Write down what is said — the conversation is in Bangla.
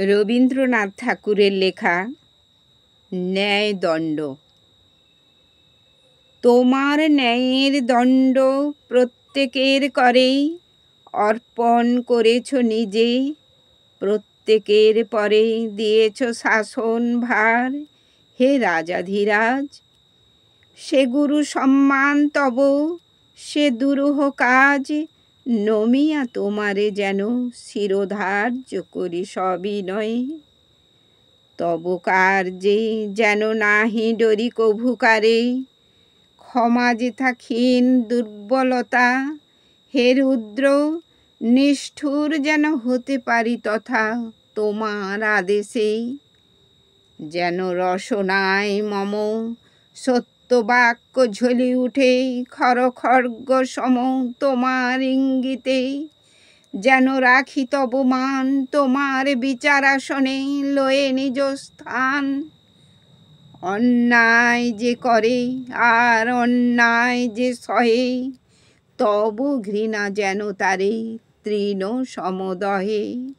রবীন্দ্রনাথ ঠাকুরের লেখা ন্যায়দণ্ড। তোমার ন্যায়ের দণ্ড প্রত্যেকের করে, অর্পণ করেছ নিজে, প্রত্যেকের পরে দিয়েছ শাসন ভার। হে রাজাধিরাজ, সে গুরু সম্মান তব, সে দুরূহ কাজ, নমিয়া তোমারে যেন শিরোধার্য করি সবিনয়ে। তব কার্যে যেন নাহি ডরি কভুকারে, ক্ষমা যেথা ক্ষীণ দুর্বলতা। হে রুদ্র, নিষ্ঠুর যেন হতে পারি তথা তোমার আদেশে। যেন রসনায় মম সত্যবাক্য ঝলি উঠে, খড়খড়গ সম তোমার ইঙ্গিতে। যেন রাখি তব মান তোমার বিচারাসনে, লয়ে নিজ স্থান। অন্যায় যে করে আর অন্যায় যে সহে, তব ঘৃণা যেন তারে তৃণ সমদহে।